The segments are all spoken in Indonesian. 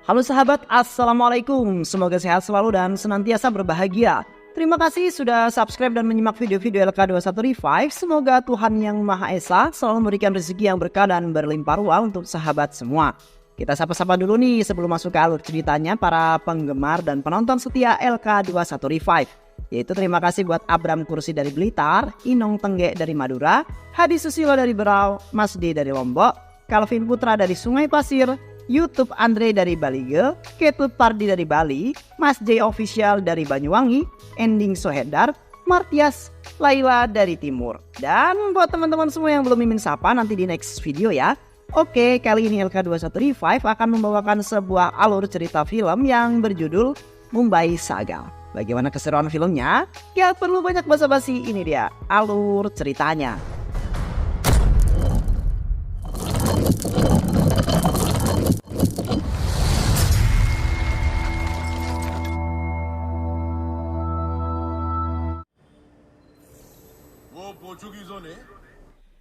Halo sahabat, Assalamualaikum. Semoga sehat selalu dan senantiasa berbahagia. Terima kasih sudah subscribe dan menyimak video-video LK21 Revive. Semoga Tuhan Yang Maha Esa selalu memberikan rezeki yang berkah dan berlimpah ruah untuk sahabat semua. Kita sapa-sapa dulu nih sebelum masuk ke alur ceritanya para penggemar dan penonton setia LK21 Revive. Yaitu terima kasih buat Abram Kursi dari Blitar, Inong Tengge dari Madura, Hadi Susilo dari Berau, Mas D dari Lombok, Calvin Putra dari Sungai Pasir, YouTube Andre dari Balige, Ketut Pardi dari Bali, Mas J Official dari Banyuwangi, Ending Sohedar, Martias, Laila dari Timur. Dan buat teman-teman semua yang belum mimin sapa nanti di next video ya. Oke, kali ini LK21 Revive akan membawakan sebuah alur cerita film yang berjudul Mumbai Saga. Bagaimana keseruan filmnya? Gak perlu banyak basa-basi, ini dia alur ceritanya.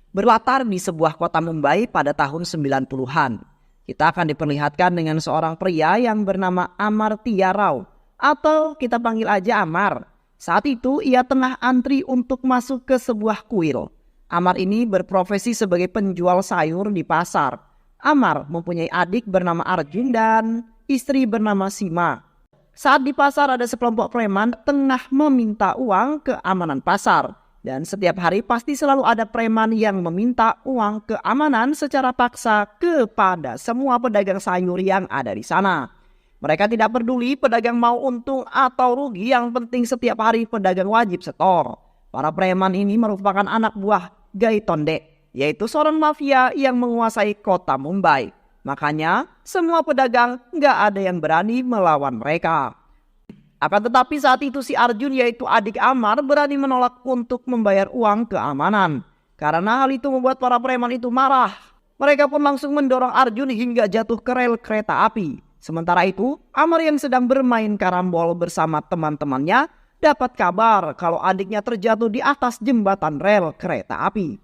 Berlatar di sebuah kota Mumbai pada tahun 90-an. Kita akan diperlihatkan dengan seorang pria yang bernama Amartya Rao, atau kita panggil aja Amar. Saat itu ia tengah antri untuk masuk ke sebuah kuil. Amar ini berprofesi sebagai penjual sayur di pasar. Amar mempunyai adik bernama Arjun dan istri bernama Sima. Saat di pasar ada sekelompok preman tengah meminta uang keamanan pasar. Dan setiap hari pasti selalu ada preman yang meminta uang keamanan secara paksa kepada semua pedagang sayur yang ada di sana. Mereka tidak peduli pedagang mau untung atau rugi, yang penting setiap hari pedagang wajib setor. Para preman ini merupakan anak buah Gaitonde, yaitu seorang mafia yang menguasai kota Mumbai. Makanya semua pedagang gak ada yang berani melawan mereka. Akan tetapi saat itu si Arjun, yaitu adik Amar, berani menolak untuk membayar uang keamanan. Karena hal itu membuat para preman itu marah. Mereka pun langsung mendorong Arjun hingga jatuh ke rel kereta api. Sementara itu, Amar yang sedang bermain karambol bersama teman-temannya dapat kabar kalau adiknya terjatuh di atas jembatan rel kereta api.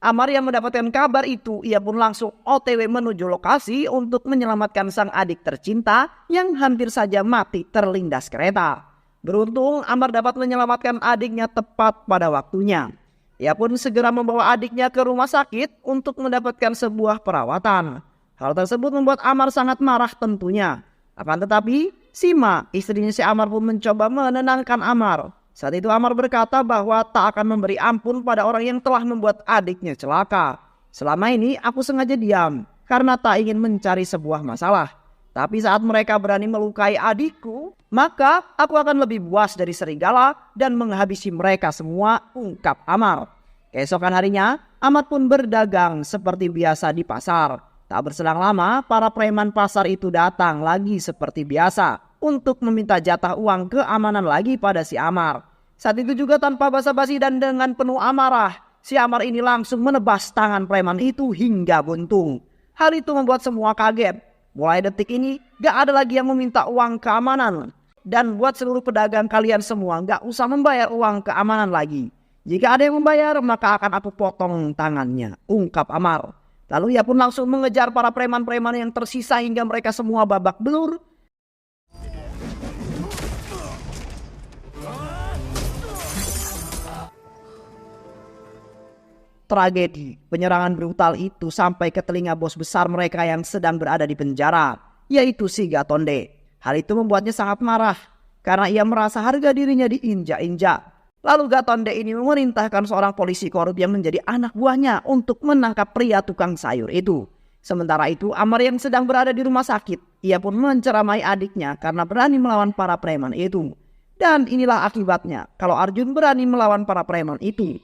Amar yang mendapatkan kabar itu, ia pun langsung OTW menuju lokasi untuk menyelamatkan sang adik tercinta yang hampir saja mati terlindas kereta. Beruntung Amar dapat menyelamatkan adiknya tepat pada waktunya. Ia pun segera membawa adiknya ke rumah sakit untuk mendapatkan sebuah perawatan. Hal tersebut membuat Amar sangat marah tentunya. Akan tetapi, Sima, istrinya si Amar pun mencoba menenangkan Amar. Saat itu Amar berkata bahwa tak akan memberi ampun pada orang yang telah membuat adiknya celaka. Selama ini aku sengaja diam karena tak ingin mencari sebuah masalah. Tapi saat mereka berani melukai adikku, maka aku akan lebih buas dari serigala dan menghabisi mereka semua, ungkap Amar. Keesokan harinya, Amar pun berdagang seperti biasa di pasar. Tak berselang lama, para preman pasar itu datang lagi seperti biasa untuk meminta jatah uang keamanan lagi pada si Amar. Saat itu juga tanpa basa-basi dan dengan penuh amarah, si Amar ini langsung menebas tangan preman itu hingga buntung. Hal itu membuat semua kaget. Mulai detik ini gak ada lagi yang meminta uang keamanan. Dan buat seluruh pedagang kalian semua gak usah membayar uang keamanan lagi. Jika ada yang membayar maka akan aku potong tangannya, ungkap Amar. Lalu ia pun langsung mengejar para preman-preman yang tersisa hingga mereka semua babak belur. Tragedi penyerangan brutal itu sampai ke telinga bos besar mereka yang sedang berada di penjara, yaitu si Gatonde. Hal itu membuatnya sangat marah karena ia merasa harga dirinya diinjak-injak. Lalu Gatonde ini memerintahkan seorang polisi korup yang menjadi anak buahnya untuk menangkap pria tukang sayur itu. Sementara itu Amar yang sedang berada di rumah sakit, ia pun menceramai adiknya karena berani melawan para preman itu. Dan inilah akibatnya kalau Arjun berani melawan para preman itu.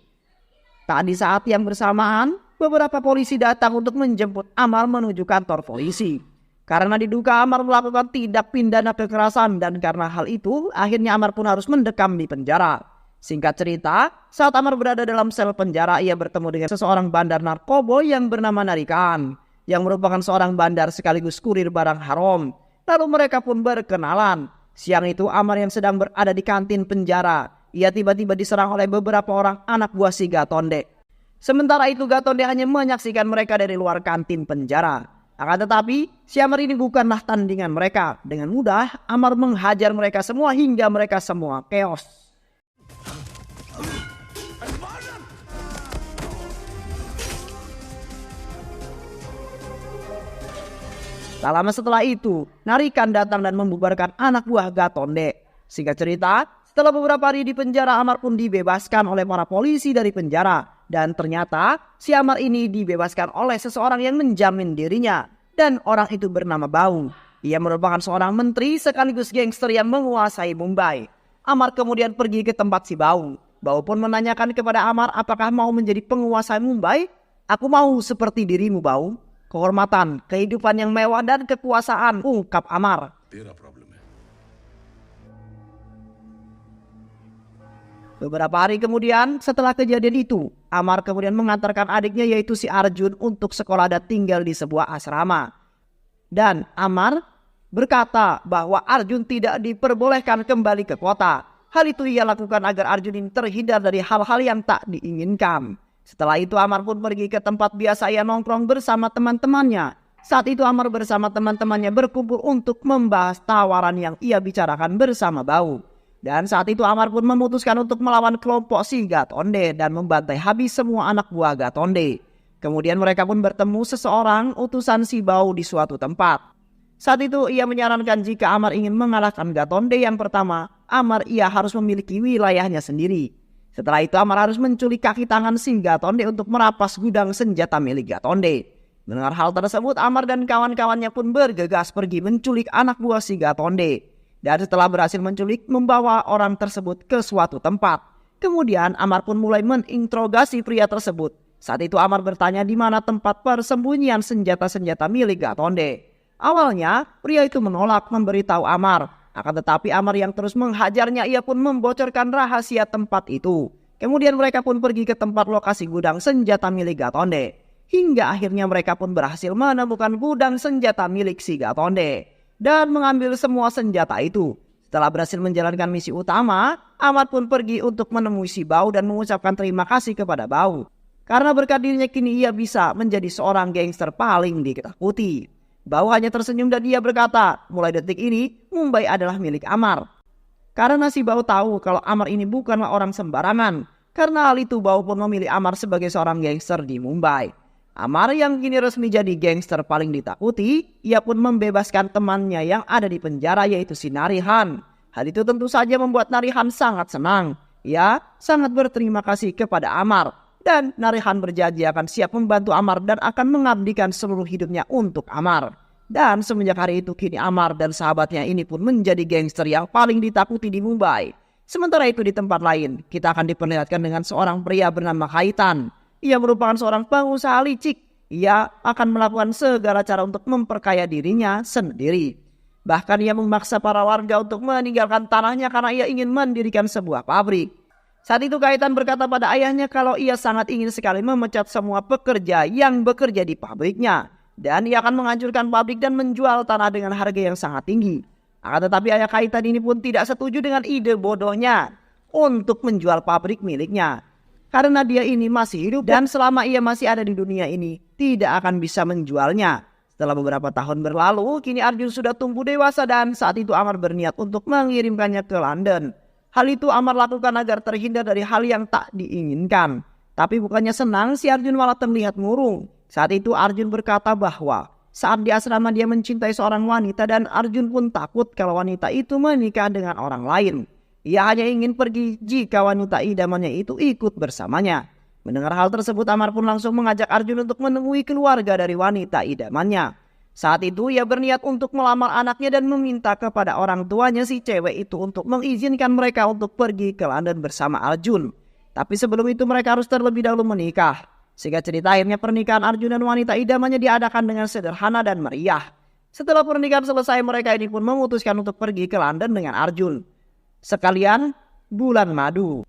Tak di saat yang bersamaan, beberapa polisi datang untuk menjemput Amar menuju kantor polisi. Karena diduga Amar melakukan tindak pidana kekerasan, dan karena hal itu akhirnya Amar pun harus mendekam di penjara. Singkat cerita, saat Amar berada dalam sel penjara, ia bertemu dengan seseorang bandar narkoba yang bernama Narikan, yang merupakan seorang bandar sekaligus kurir barang haram. Lalu mereka pun berkenalan. Siang itu Amar yang sedang berada di kantin penjara, ia tiba-tiba diserang oleh beberapa orang anak buah si Gatonde. Sementara itu Gatonde hanya menyaksikan mereka dari luar kantin penjara. Akan tetapi, si Amar ini bukanlah tandingan mereka. Dengan mudah, Amar menghajar mereka semua hingga mereka semua keos. Tak lama setelah itu, Narikan datang dan membubarkan anak buah Gatonde. Singkat cerita, setelah beberapa hari di penjara, Amar pun dibebaskan oleh para polisi dari penjara. Dan ternyata, si Amar ini dibebaskan oleh seseorang yang menjamin dirinya. Dan orang itu bernama Baung. Ia merupakan seorang menteri sekaligus gangster yang menguasai Mumbai. Amar kemudian pergi ke tempat si Baung. Baung pun menanyakan kepada Amar apakah mau menjadi penguasa Mumbai. "Aku mau seperti dirimu, Baung. Kehormatan, kehidupan yang mewah dan kekuasaan," ungkap Amar. Beberapa hari kemudian setelah kejadian itu, Amar kemudian mengantarkan adiknya yaitu si Arjun untuk sekolah dan tinggal di sebuah asrama. Dan Amar berkata bahwa Arjun tidak diperbolehkan kembali ke kota. Hal itu ia lakukan agar Arjun ini terhindar dari hal-hal yang tak diinginkan. Setelah itu Amar pun pergi ke tempat biasa ia nongkrong bersama teman-temannya. Saat itu Amar bersama teman-temannya berkumpul untuk membahas tawaran yang ia bicarakan bersama Baung. Dan saat itu Amar pun memutuskan untuk melawan kelompok si Gatonde dan membantai habis semua anak buah Gatonde. Kemudian mereka pun bertemu seseorang utusan si Baung di suatu tempat. Saat itu ia menyarankan jika Amar ingin mengalahkan Gatonde yang pertama, Amar ia harus memiliki wilayahnya sendiri. Setelah itu Amar harus menculik kaki tangan si Gatonde untuk merapas gudang senjata milik Gatonde. Mendengar hal tersebut, Amar dan kawan-kawannya pun bergegas pergi menculik anak buah si Gatonde. Dan setelah berhasil menculik, membawa orang tersebut ke suatu tempat. Kemudian Amar pun mulai menginterogasi pria tersebut. Saat itu Amar bertanya di mana tempat persembunyian senjata-senjata milik Gatonde. Awalnya pria itu menolak memberitahu Amar. Akan tetapi Amar yang terus menghajarnya, ia pun membocorkan rahasia tempat itu. Kemudian mereka pun pergi ke tempat lokasi gudang senjata milik Gatonde. Hingga akhirnya mereka pun berhasil menemukan gudang senjata milik si Gatonde. Dan mengambil semua senjata itu. Setelah berhasil menjalankan misi utama, Amar pun pergi untuk menemui si Baung dan mengucapkan terima kasih kepada Baung. Karena berkat dirinya kini ia bisa menjadi seorang gangster paling ditakuti. Baung hanya tersenyum dan dia berkata, mulai detik ini Mumbai adalah milik Amar. Karena si Baung tahu kalau Amar ini bukanlah orang sembarangan. Karena hal itu Baung pun memilih Amar sebagai seorang gangster di Mumbai. Amar yang kini resmi jadi gangster paling ditakuti, ia pun membebaskan temannya yang ada di penjara yaitu si Narihan. Hal itu tentu saja membuat Narihan sangat senang. Ia sangat berterima kasih kepada Amar. Dan Narihan berjanji akan siap membantu Amar dan akan mengabdikan seluruh hidupnya untuk Amar. Dan semenjak hari itu kini Amar dan sahabatnya ini pun menjadi gangster yang paling ditakuti di Mumbai. Sementara itu di tempat lain, kita akan diperlihatkan dengan seorang pria bernama Kaitan. Ia merupakan seorang pengusaha licik. Ia akan melakukan segala cara untuk memperkaya dirinya sendiri. Bahkan ia memaksa para warga untuk meninggalkan tanahnya karena ia ingin mendirikan sebuah pabrik. Saat itu Kaitan berkata pada ayahnya kalau ia sangat ingin sekali memecat semua pekerja yang bekerja di pabriknya. Dan ia akan menghancurkan pabrik dan menjual tanah dengan harga yang sangat tinggi. Akan tetapi ayah Kaitan ini pun tidak setuju dengan ide bodohnya untuk menjual pabrik miliknya. Karena dia ini masih hidup dan selama ia masih ada di dunia ini tidak akan bisa menjualnya. Setelah beberapa tahun berlalu, kini Arjun sudah tumbuh dewasa dan saat itu Amar berniat untuk mengirimkannya ke London. Hal itu Amar lakukan agar terhindar dari hal yang tak diinginkan. Tapi bukannya senang, si Arjun malah terlihat murung. Saat itu Arjun berkata bahwa saat di asrama dia mencintai seorang wanita dan Arjun pun takut kalau wanita itu menikah dengan orang lain. Ia hanya ingin pergi jika wanita idamannya itu ikut bersamanya. Mendengar hal tersebut Amar pun langsung mengajak Arjun untuk menemui keluarga dari wanita idamannya. Saat itu ia berniat untuk melamar anaknya dan meminta kepada orang tuanya si cewek itu untuk mengizinkan mereka untuk pergi ke London bersama Arjun. Tapi sebelum itu mereka harus terlebih dahulu menikah. Sehingga cerita akhirnya pernikahan Arjun dan wanita idamannya diadakan dengan sederhana dan meriah. Setelah pernikahan selesai mereka ini pun memutuskan untuk pergi ke London dengan Arjun. Sekalian bulan madu.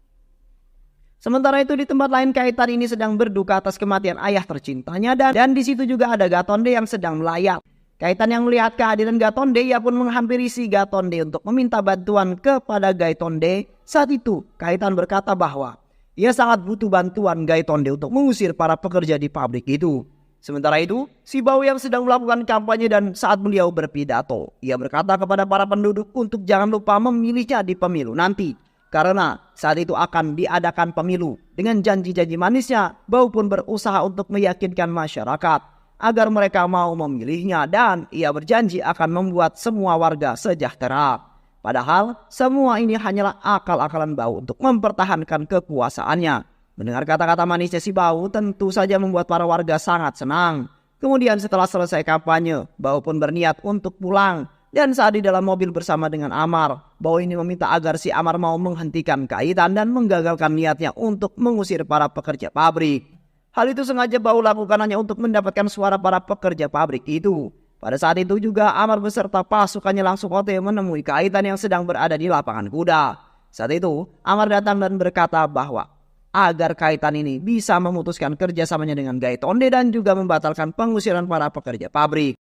Sementara itu di tempat lain Kaitan ini sedang berduka atas kematian ayah tercintanya dan di situ juga ada Gatonde yang sedang melayat. Kaitan yang melihat kehadiran Gatonde ia pun menghampiri si Gatonde untuk meminta bantuan kepada Gatonde. Saat itu Kaitan berkata bahwa ia sangat butuh bantuan Gatonde untuk mengusir para pekerja di pabrik itu. Sementara itu, si Bau yang sedang melakukan kampanye dan saat beliau berpidato, ia berkata kepada para penduduk untuk jangan lupa memilihnya di pemilu nanti. Karena saat itu akan diadakan pemilu. Dengan janji-janji manisnya, Bau pun berusaha untuk meyakinkan masyarakat agar mereka mau memilihnya dan ia berjanji akan membuat semua warga sejahtera. Padahal semua ini hanyalah akal-akalan Bau untuk mempertahankan kekuasaannya. Mendengar kata-kata manisnya si Bau tentu saja membuat para warga sangat senang. Kemudian setelah selesai kampanye, Bau pun berniat untuk pulang. Dan saat di dalam mobil bersama dengan Amar, Bau ini meminta agar si Amar mau menghentikan Kaitan dan menggagalkan niatnya untuk mengusir para pekerja pabrik. Hal itu sengaja Bau lakukan hanya untuk mendapatkan suara para pekerja pabrik itu. Pada saat itu juga Amar beserta pasukannya langsung OTW menemui Kaitan yang sedang berada di lapangan kuda. Saat itu Amar datang dan berkata bahwa agar Kaitan ini bisa memutuskan kerjasamanya dengan Gaitonde dan juga membatalkan pengusiran para pekerja pabrik.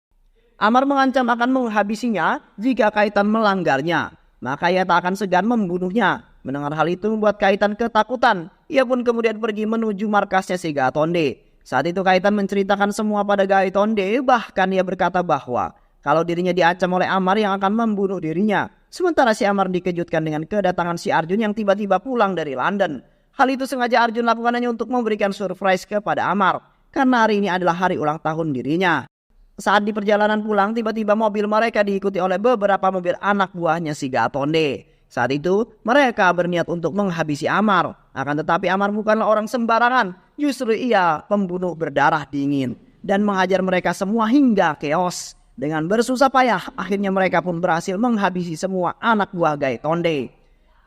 Amar mengancam akan menghabisinya jika Kaitan melanggarnya, maka ia tak akan segan membunuhnya. Mendengar hal itu membuat Kaitan ketakutan. Ia pun kemudian pergi menuju markasnya si Gaitonde. Saat itu Kaitan menceritakan semua pada Gaitonde, bahkan ia berkata bahwa kalau dirinya diancam oleh Amar yang akan membunuh dirinya. Sementara si Amar dikejutkan dengan kedatangan si Arjun yang tiba-tiba pulang dari London. Hal itu sengaja Arjun lakukan hanya untuk memberikan surprise kepada Amar, karena hari ini adalah hari ulang tahun dirinya. Saat di perjalanan pulang, tiba-tiba mobil mereka diikuti oleh beberapa mobil anak buahnya si Gaitonde. Saat itu, mereka berniat untuk menghabisi Amar. Akan tetapi Amar bukanlah orang sembarangan. Justru ia pembunuh berdarah dingin dan menghajar mereka semua hingga keos. Dengan bersusah payah, akhirnya mereka pun berhasil menghabisi semua anak buah Gaitonde.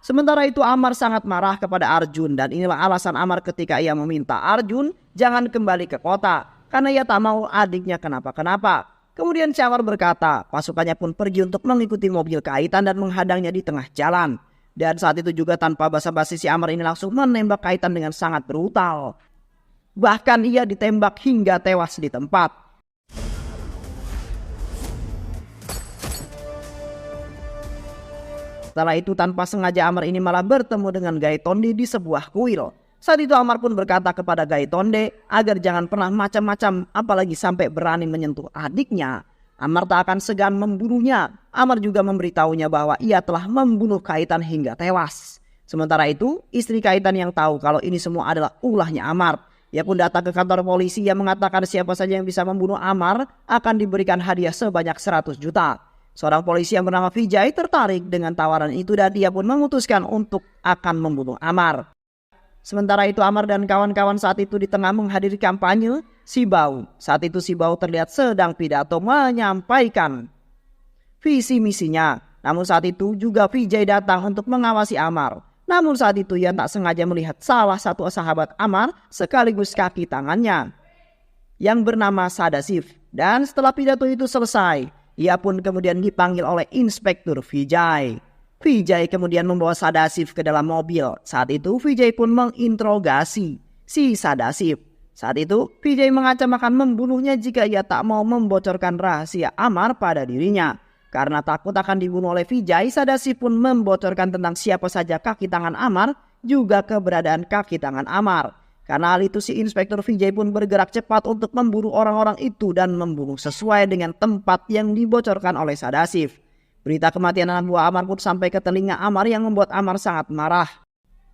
Sementara itu Amar sangat marah kepada Arjun dan inilah alasan Amar ketika ia meminta Arjun jangan kembali ke kota. Karena ia tak mau adiknya kenapa-kenapa. Kemudian si Amar berkata, pasukannya pun pergi untuk mengikuti mobil Kaitan dan menghadangnya di tengah jalan. Dan saat itu juga tanpa basa-basi si Amar ini langsung menembak Kaitan dengan sangat brutal. Bahkan ia ditembak hingga tewas di tempat. Setelah itu tanpa sengaja Amar ini malah bertemu dengan Gaitonde di sebuah kuil. Saat itu Amar pun berkata kepada Gaitonde agar jangan pernah macam-macam apalagi sampai berani menyentuh adiknya. Amar tak akan segan membunuhnya. Amar juga memberitahunya bahwa ia telah membunuh Kaitan hingga tewas. Sementara itu istri Kaitan yang tahu kalau ini semua adalah ulahnya Amar. Ia pun datang ke kantor polisi yang mengatakan siapa saja yang bisa membunuh Amar akan diberikan hadiah sebanyak 100 juta. Seorang polisi yang bernama Vijay tertarik dengan tawaran itu dan dia pun memutuskan untuk akan membunuh Amar. Sementara itu Amar dan kawan-kawan saat itu di tengah menghadiri kampanye si Bau. Saat itu si Bau terlihat sedang pidato menyampaikan visi misinya. Namun saat itu juga Vijay datang untuk mengawasi Amar. Namun saat itu ia tak sengaja melihat salah satu sahabat Amar sekaligus kaki tangannya yang bernama Sadashiv. Dan setelah pidato itu selesai, ia pun kemudian dipanggil oleh Inspektur Vijay. Vijay kemudian membawa Sadashiv ke dalam mobil. Saat itu Vijay pun menginterogasi si Sadashiv. Saat itu Vijay mengancam akan membunuhnya jika ia tak mau membocorkan rahasia Amar pada dirinya. Karena takut akan dibunuh oleh Vijay, Sadashiv pun membocorkan tentang siapa saja kaki tangan Amar, juga keberadaan kaki tangan Amar. Karena hal itu si Inspektur Vijay pun bergerak cepat untuk memburu orang-orang itu dan membunuh sesuai dengan tempat yang dibocorkan oleh Sadashiv. Berita kematian anak buah Amar pun sampai ke telinga Amar yang membuat Amar sangat marah.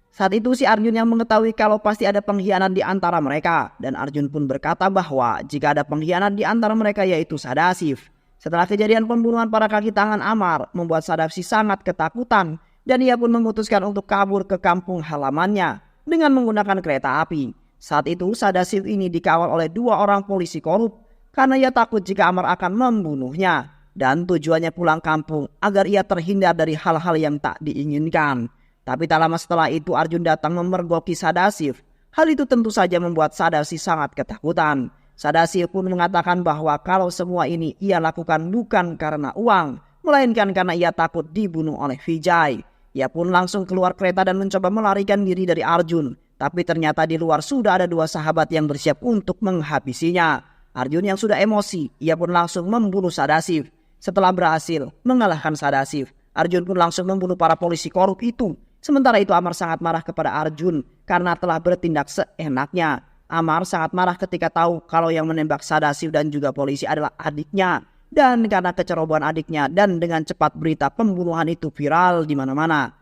Saat itu si Arjun yang mengetahui kalau pasti ada pengkhianat di antara mereka. Dan Arjun pun berkata bahwa jika ada pengkhianat di antara mereka yaitu Sadashiv. Setelah kejadian pembunuhan para kaki tangan Amar membuat Sadashiv sangat ketakutan. Dan ia pun memutuskan untuk kabur ke kampung halamannya dengan menggunakan kereta api. Saat itu Sadashiv ini dikawal oleh 2 orang polisi korup. Karena ia takut jika Amar akan membunuhnya. Dan tujuannya pulang kampung agar ia terhindar dari hal-hal yang tak diinginkan. Tapi tak lama setelah itu Arjun datang memergoki Sadashiv. Hal itu tentu saja membuat Sadashiv sangat ketakutan. Sadashiv pun mengatakan bahwa kalau semua ini ia lakukan bukan karena uang, melainkan karena ia takut dibunuh oleh Vijay. Ia pun langsung keluar kereta dan mencoba melarikan diri dari Arjun. Tapi ternyata di luar sudah ada 2 sahabat yang bersiap untuk menghabisinya. Arjun yang sudah emosi, ia pun langsung membunuh Sadashiv. Setelah berhasil mengalahkan Sadashiv, Arjun pun langsung membunuh para polisi korup itu. Sementara itu Amar sangat marah kepada Arjun karena telah bertindak seenaknya. Amar sangat marah ketika tahu kalau yang menembak Sadasiv dan juga polisi adalah adiknya. Dan karena kecerobohan adiknya dan dengan cepat berita pembunuhan itu viral di mana-mana.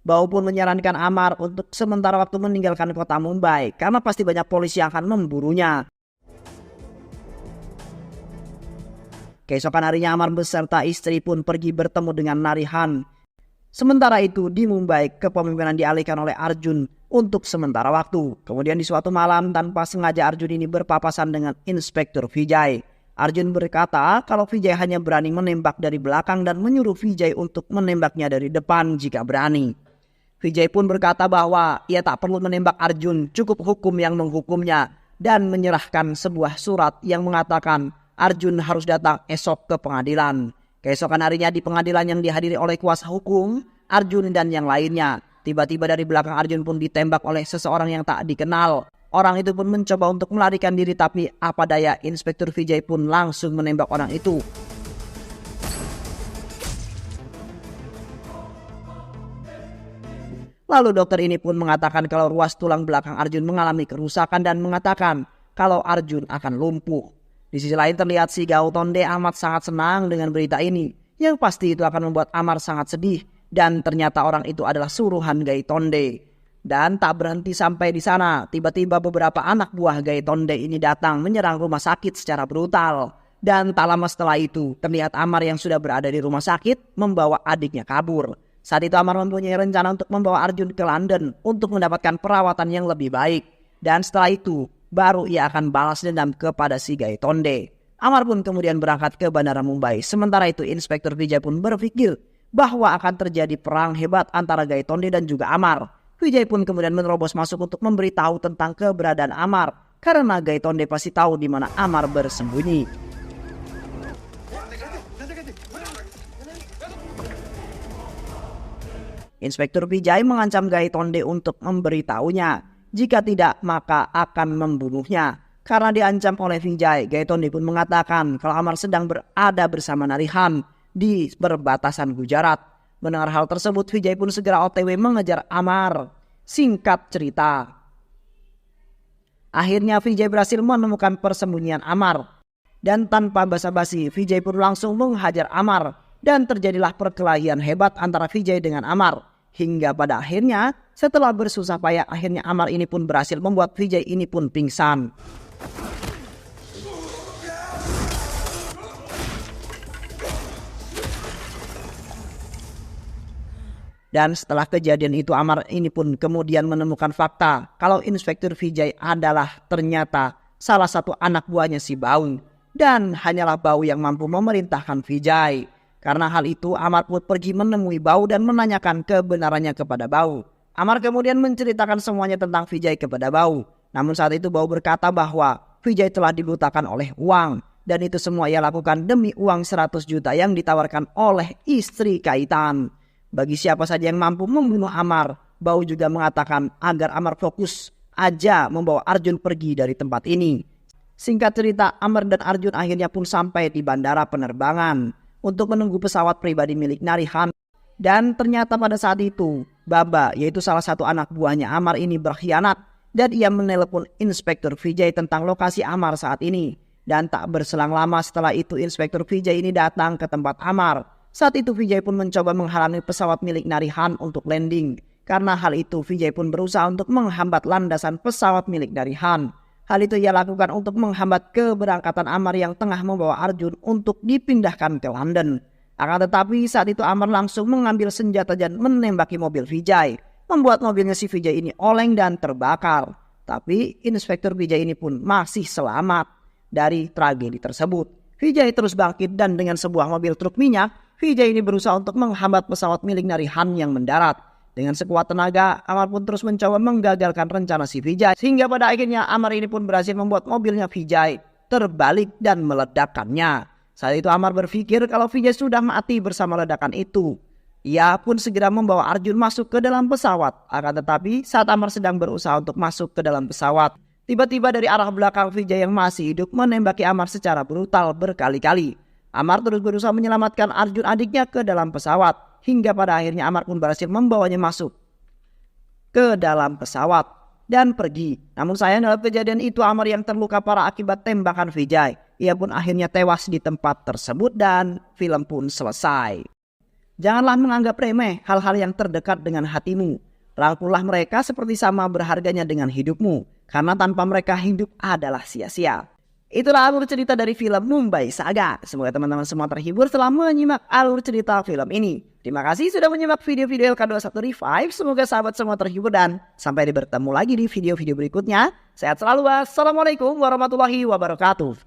Bau pun menyarankan Amar untuk sementara waktu meninggalkan kota Mumbai karena pasti banyak polisi yang akan memburunya. Keesokan harinya Amar beserta istri pun pergi bertemu dengan Narihan. Sementara itu di Mumbai kepemimpinan dialihkan oleh Arjun untuk sementara waktu. Kemudian di suatu malam tanpa sengaja Arjun ini berpapasan dengan Inspektur Vijay. Arjun berkata kalau Vijay hanya berani menembak dari belakang dan menyuruh Vijay untuk menembaknya dari depan jika berani. Vijay pun berkata bahwa ia tak perlu menembak Arjun, cukup hukum yang menghukumnya, dan menyerahkan sebuah surat yang mengatakan Arjun harus datang esok ke pengadilan. Keesokan harinya di pengadilan yang dihadiri oleh kuasa hukum, Arjun dan yang lainnya. Tiba-tiba dari belakang Arjun pun ditembak oleh seseorang yang tak dikenal. Orang itu pun mencoba untuk melarikan diri, tapi apa daya, Inspektur Vijay pun langsung menembak orang itu. Lalu dokter ini pun mengatakan kalau ruas tulang belakang Arjun mengalami kerusakan dan mengatakan kalau Arjun akan lumpuh. Di sisi lain terlihat si Gautonde amat sangat senang dengan berita ini. Yang pasti itu akan membuat Amar sangat sedih. Dan ternyata orang itu adalah suruhan Gautonde. Dan tak berhenti sampai di sana. Tiba-tiba beberapa anak buah Gautonde ini datang menyerang rumah sakit secara brutal. Dan tak lama setelah itu terlihat Amar yang sudah berada di rumah sakit membawa adiknya kabur. Saat itu Amar mempunyai rencana untuk membawa Arjun ke London untuk mendapatkan perawatan yang lebih baik. Dan setelah itu baru ia akan balas dendam kepada si Gautonde. Amar pun kemudian berangkat ke Bandara Mumbai. Sementara itu Inspektur Vijay pun berpikir bahwa akan terjadi perang hebat antara Gautonde dan juga Amar. Vijay pun kemudian menerobos masuk untuk memberitahu tentang keberadaan Amar. Karena Gautonde pasti tahu di mana Amar bersembunyi. Inspektur Vijay mengancam Gautonde untuk memberitahunya. Jika tidak, maka akan membunuhnya. Karena diancam oleh Vijay, Gautonde pun mengatakan kalau Amar sedang berada bersama Narihan di perbatasan Gujarat. Mendengar hal tersebut, Vijay pun segera OTW mengejar Amar. Singkat cerita, akhirnya Vijay berhasil menemukan persembunyian Amar. Dan tanpa basa-basi, Vijay pun langsung menghajar Amar. Dan terjadilah perkelahian hebat antara Vijay dengan Amar. Hingga pada akhirnya setelah bersusah payah akhirnya Amar ini pun berhasil membuat Vijay ini pun pingsan. Dan setelah kejadian itu Amar ini pun kemudian menemukan fakta kalau Inspektur Vijay adalah ternyata salah satu anak buahnya si Bau. Dan hanyalah Bau yang mampu memerintahkan Vijay. Karena hal itu Amar pun pergi menemui Bau dan menanyakan kebenarannya kepada Bau. Amar kemudian menceritakan semuanya tentang Vijay kepada Bau. Namun saat itu Bau berkata bahwa Vijay telah dibutakan oleh uang. Dan itu semua ia lakukan demi uang 100 juta yang ditawarkan oleh istri Kaitan. Bagi siapa saja yang mampu membunuh Amar, Bau juga mengatakan agar Amar fokus aja membawa Arjun pergi dari tempat ini. Singkat cerita, Amar dan Arjun akhirnya pun sampai di bandara penerbangan untuk menunggu pesawat pribadi milik Narihan. Dan ternyata pada saat itu Baba, yaitu salah satu anak buahnya Amar ini berkhianat. Dan ia menelepon Inspektur Vijay tentang lokasi Amar saat ini. Dan tak berselang lama setelah itu Inspektur Vijay ini datang ke tempat Amar. Saat itu Vijay pun mencoba menghalangi pesawat milik Narihan untuk landing. Karena hal itu Vijay pun berusaha untuk menghambat landasan pesawat milik Narihan. Hal itu ia lakukan untuk menghambat keberangkatan Amar yang tengah membawa Arjun untuk dipindahkan ke London. Akan tetapi saat itu Amar langsung mengambil senjata dan menembaki mobil Vijay. Membuat mobilnya si Vijay ini oleng dan terbakar. Tapi Inspektur Vijay ini pun masih selamat dari tragedi tersebut. Vijay terus bangkit dan dengan sebuah mobil truk minyak, Vijay ini berusaha untuk menghambat pesawat milik Narihan yang mendarat. Dengan sekuat tenaga, Amar pun terus mencoba menggagalkan rencana si Vijay. Sehingga pada akhirnya Amar ini pun berhasil membuat mobilnya Vijay terbalik dan meledakkannya. Saat itu Amar berpikir kalau Vijay sudah mati bersama ledakan itu. Ia pun segera membawa Arjun masuk ke dalam pesawat. Akan tetapi saat Amar sedang berusaha untuk masuk ke dalam pesawat, tiba-tiba dari arah belakang Vijay yang masih hidup menembaki Amar secara brutal berkali-kali. Amar terus berusaha menyelamatkan Arjun adiknya ke dalam pesawat. Hingga pada akhirnya Amar pun berhasil membawanya masuk ke dalam pesawat. dan pergi. Namun sayang dalam kejadian itu Ammar yang terluka parah akibat tembakan Vijay. Ia pun akhirnya tewas di tempat tersebut dan film pun selesai. Janganlah menganggap remeh hal-hal yang terdekat dengan hatimu. Rangkullah mereka seperti sama berharganya dengan hidupmu. Karena tanpa mereka hidup adalah sia-sia. Itulah alur cerita dari film Mumbai Saga. Semoga teman-teman semua terhibur setelah menyimak alur cerita film ini. Terima kasih sudah menyimak video-video LK21 Revive. Semoga sahabat semua terhibur dan sampai bertemu lagi di video-video berikutnya. Sehat selalu. Wassalamualaikum warahmatullahi wabarakatuh.